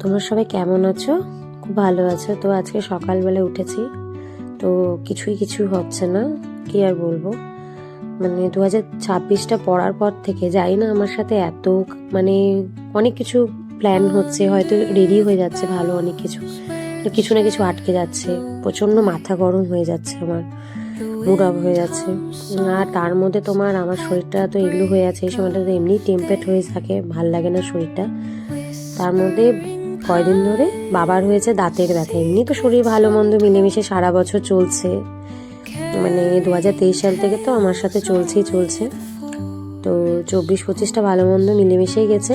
তোমরা সবাই কেমন আছো? খুব ভালো আছো তো? আজকে সকালবেলা উঠেছি তো কিছু হচ্ছে না, কি আর বলবো। মানে 2026টা পড়ার পর থেকে যাই না, আমার সাথে এত মানে অনেক কিছু প্ল্যান হচ্ছে, হয়তো রেডি হয়ে যাচ্ছে ভালো অনেক কিছু, কিছু না কিছু আটকে যাচ্ছে। প্রচণ্ড মাথা গরম হয়ে যাচ্ছে, আমার মুড অফ হয়ে যাচ্ছে। আর তার মধ্যে তোমার আমার শরীরটা তো এগুলো হয়ে আছে, এই সময়টা তো এমনি টেম্পারেট হয়ে থাকে, ভাল লাগে না শরীরটা। তার মধ্যে কয়দিন ধরে বাবার হয়েছে দাঁতের ব্যথা। এমনি তো শরীর ভালো মন্দ মিলেমিশে সারা বছর চলছে, মানে 2023 সাল থেকে তো আমার সাথে চলছে। তো 24-25টা ভালো মন্দ মিলেমিশেই গেছে।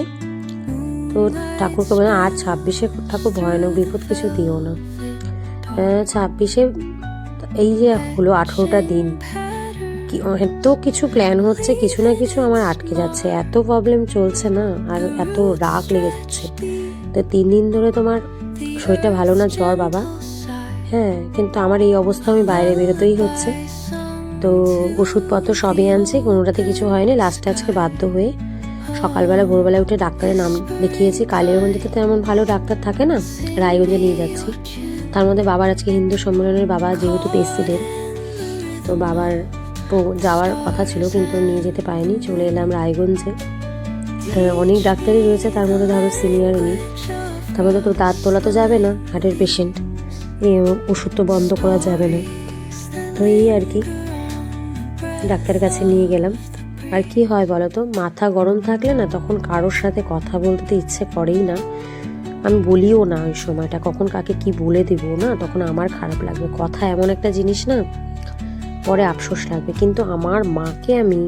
তো ঠাকুরকে বলে আর 26-এ ঠাকুর ভয়ানক বিপদ কিছু দিও না। 26-এ এই যে হলো 18টা দিন, এত কিছু প্ল্যান হচ্ছে, কিছু না কিছু আমার আটকে যাচ্ছে, এত প্রবলেম চলছে না, আর এত রাগ লেগে যাচ্ছে। তো 3 দিন ধরে তোমার শরীরটা ভালো না, জ্বর বাবা। হ্যাঁ, কিন্তু আমার এই অবস্থা, আমি বাইরে বেরোতেই হচ্ছে। তো ওষুধপত্র সবই আনছি, কোনোটাতে কিছু হয়নি। লাস্টে আজকে বাধ্য হয়ে সকালবেলা ভোরবেলায় উঠে ডাক্তারের নাম লিখিয়েছি। কালিয়াগঞ্জে তো তেমন ভালো ডাক্তার থাকে না, রায়গঞ্জে নিয়ে যাচ্ছি। তার মধ্যে বাবার আজকে হিন্দু সম্মেলনের, বাবা যেহেতু প্রেসিডেন্ট, তো বাবার যাওয়ার কথা ছিল কিন্তু নিয়ে যেতে পারিনি, চলে এলাম রায়গঞ্জে। অনেক ডাক্তারই রয়েছে, তার মধ্যে ধরো সিনিয়র উনি। তারপরে তো দাঁত তোলা তো যাবে না, হার্টের পেশেন্ট, এই ওষুধ তো বন্ধ করা যাবে না। তো এই আর কি, ডাক্তারের কাছে নিয়ে গেলাম। আর কি হয় বলো তো, মাথা গরম থাকলে না, তখন কারোর সাথে কথা বলতে তো ইচ্ছে করেই না। আমি বলিও না ওই সময়টা, কখন কাকে কি বলে দিব না, তখন আমার খারাপ লাগবে। কথা এমন একটা জিনিস না, পরে আফসোস লাগবে। কিন্তু আমার মাকে আমি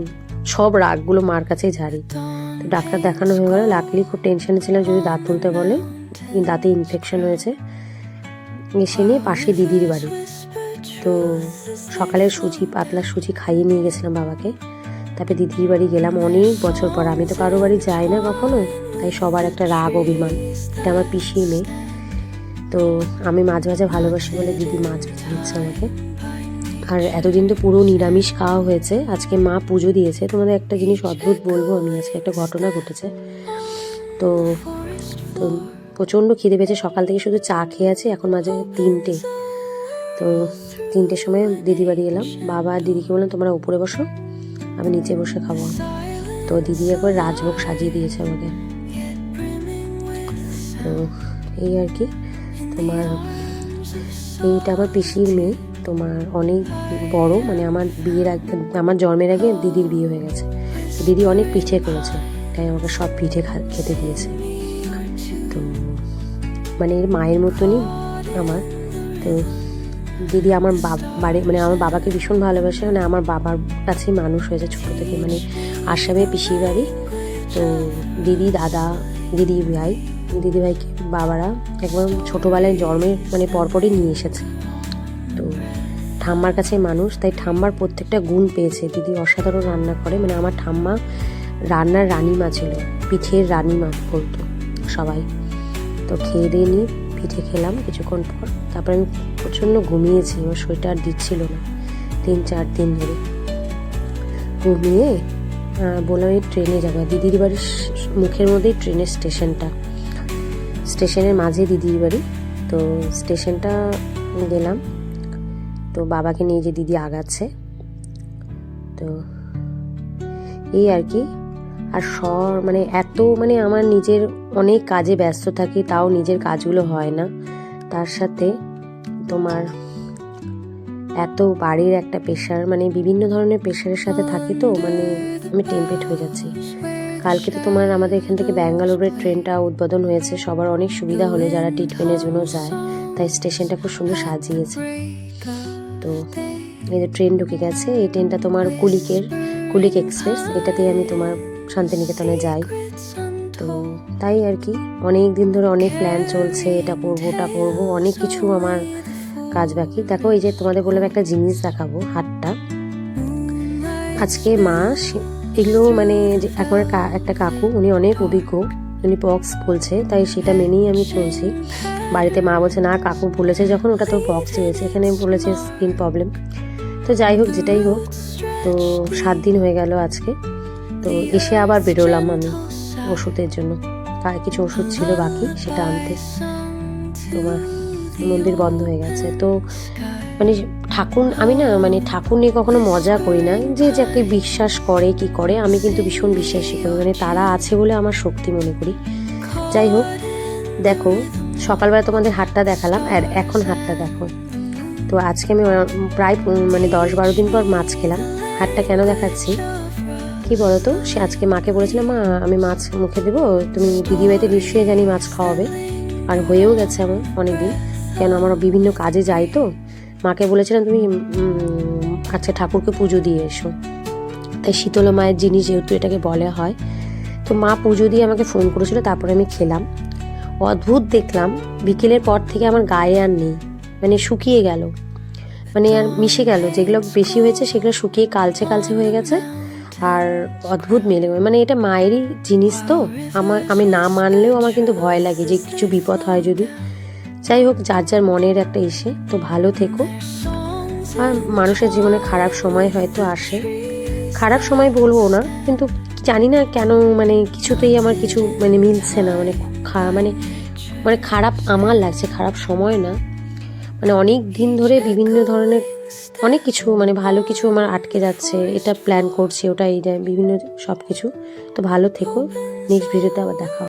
সব রাগগুলো মার কাছেই ঝাড়ি। তো ডাক্তার দেখানো হয়ে গেল। লাকলি খুব টেনশনে ছিলাম, যদি দাঁত তুলতে বলে, দাঁতে ইনফেকশন হয়েছে। এসে নিয়ে পাশে দিদির বাড়ি, তো সকালের পাতলা সুজি খাইয়ে নিয়ে গেছিলাম বাবাকে। তারপরে দিদির বাড়ি গেলাম অনেক বছর পর। আমি তো কারো বাড়ি যাই না কখনো, তাই সবার একটা রাগ অভিমান। এটা আমার পিসির মেয়ে, তো আমি মাছ ভাজা ভালোবাসি বলে দিদি মাছ ভেজে দিচ্ছে আমাকে। আর এতদিন তো পুরো নিরামিষ খাওয়া হয়েছে, আজকে মা পুজো দিয়েছে। তোমাদের একটা জিনিস অদ্ভুত বলবো, আমি আজকে একটা ঘটনা ঘটেছে। তো তো প্রচণ্ড খিদে পেয়েছে, সকাল থেকে শুধু চা খেয়ে আছি। এখন মাঝে 3টে, তো 3টের সময় দিদি বাড়ি এলাম। বাবা আর দিদিকে বললাম তোমরা উপরে বসো, আমি নিচে বসে খাবো। তো দিদি একবার রাজভোগ সাজিয়ে দিয়েছে আমাকে। তো এই আর কি, তোমার এইটা আমার পিসির মেয়ে, তোমার অনেক বড়, মানে আমার বিয়ের আগে, আমার জন্মের আগে দিদির বিয়ে হয়ে গেছে। দিদি অনেক পিঠে করেছে, তাই আমাকে সব পিঠে খেতে দিয়েছে। তো মানে এর মায়ের মতনই আমার। তো দিদি আমার বাড়ি, মানে আমার বাবাকে ভীষণ ভালোবাসে, মানে আমার বাবার কাছেই মানুষ হয়েছে ছোটো থেকে, মানে আসামে পিসির বাড়ি। তো দিদি, দাদা, দিদিভাইকে বাবারা একবার ছোটোবেলায় জন্মের মানে পরপরই নিয়ে এসেছে। তো ঠাম্মার কাছে মানুষ, তাই ঠাম্মার প্রত্যেকটা গুণ পেয়েছে। দিদি অসাধারণ রান্না করে, মানে আমার ঠাম্মা রান্নার রানীমা ছিল, পিঠের রানীমা বলতো সবাই। তো খেয়ে দিয়ে নিয়ে পিঠে খেলাম কিছুক্ষণ পর। তারপরে আমি প্রচণ্ড ঘুমিয়েছি, আমার শরীরটা আর দিচ্ছিল না 3-4 দিন ধরে। ঘুমিয়ে বললাম এই ট্রেনে যাবো। দিদির বাড়ির মুখের মধ্যেই ট্রেনের স্টেশনের মাঝে দিদির বাড়ি। তো স্টেশনটা গেলাম, তো বাবাকে নিয়ে যে দিদি আগাচ্ছে। তো এই আর কি। আর মানে এত, মানে আমার নিজের অনেক কাজে ব্যস্ত থাকি, তাও নিজের কাজগুলো হয় না। তার সাথে তোমার এত বাড়ির একটা প্রেশার, মানে বিভিন্ন ধরনের প্রেশারের সাথে থাকি, তো মানে আমি টেম্পেট হয়ে যাচ্ছি। কালকে তো তোমার আমাদের এখান থেকে ব্যাঙ্গালোরের ট্রেনটা উদ্বোধন হয়েছে, সবার অনেক সুবিধা হলো যারা ট্রিটমেন্টের জন্য যায়, তাই স্টেশনটা খুব সুন্দর সাজিয়েছে। তো এই যে ট্রেন ঢুকে গেছে, এই ট্রেনটা তোমার কুলিক এক্সপ্রেস, এটাতে আমি তোমার শান্তিনিকেতনে যাই। তো তাই আর কি, অনেক দিন ধরে অনেক প্ল্যান চলছে, এটা করবো ওটা করবো, অনেক কিছু আমার কাজ বাকি। দেখো এই যে তোমাদের বললাম একটা জিনিস দেখাবো, হাটটা আজকে মা এগুলো, মানে এখন একটা কাকু, উনি অনেক অভিজ্ঞ, উনি পক্স বলছে, তাই সেটা মেনেই আমি চলছি। বাড়িতে মা বলছে না কাকু বলেছে যখন, ওটা তো পক্স হয়েছে, এখানে বলেছে স্কিন প্রবলেম। তো যাই হোক, যেটাই হোক, তো 7 দিন হয়ে গেল আজকে। তো এসে আবার বেরোলাম আমি ওষুধের জন্য। কিছু ওষুধ ছিল বাকি, সেটা আনতে। তোমার মন্দির বন্ধ হয়ে গেছে। তো মানে ঠাকুর, আমি না মানে ঠাকুর নিয়ে কখনো মজা করি না, যে যাকে বিশ্বাস করে কি করে, আমি কিন্তু ভীষণ বিশ্বাসী করি, মানে তারা আছে বলে আমার শক্তি মনে করি। যাই হোক, দেখো সকালবেলা তোমাদের হাটটা দেখালাম, আর এখন হাটটা দেখো। তো আজকে আমি প্রায় মানে 10-12 দিন পর মাছ খেলাম। হাটটা কেন দেখাচ্ছি কি বলতো, সে আজকে মাকে বলেছিলাম, মা আমি মাছ মুখে দেবো, তুমি দিদিবাড়িতে নিশ্চয়ই জানি মাছ খাওয়াবে। আর হয়েও গেছে আমার অনেকদিন, কেন আমার বিভিন্ন কাজে যাই, তো মাকে বলেছিলাম তুমি আজকে ঠাকুরকে পুজো দিয়ে এসো। তাই শীতলা মায়ের জিনিস যেহেতু এটাকে বলা হয়, তো মা পুজো দিয়ে আমাকে ফোন করেছিল, তারপরে আমি খেলাম। অদ্ভুত দেখলাম, বিকেলের পর থেকে আমার গায়ে আর নেই, মানে শুকিয়ে গেল, মানে আর মিশে গেল, যেগুলো বেশি হয়েছে সেগুলো শুকিয়ে কালচে কালচে হয়ে গেছে। আর অদ্ভুত মেলে, মানে এটা মায়েরই জিনিস, তো আমি না মানলেও আমার কিন্তু ভয় লাগে যে কিছু বিপদ হয় যদি। যাই হোক, যার যার মনের একটা ইসে, তো ভালো থেকো। আর মানুষের জীবনে খারাপ সময় হয়তো আসে, খারাপ সময় বলবো না, কিন্তু জানি না কেন মানে কিছুতেই আমার কিছু মানে মিলছে না, মানে মানে মানে খারাপ আমার লাগছে, খারাপ সময় না, মানে অনেক দিন ধরে বিভিন্ন ধরনের অনেক কিছু, মানে ভালো কিছু আমার আটকে যাচ্ছে, এটা প্ল্যান করছি ওটা, এইটা বিভিন্ন সব কিছু। তো ভালো থেকো, নেক্সট ভিডিওতে আবার দেখা হবে।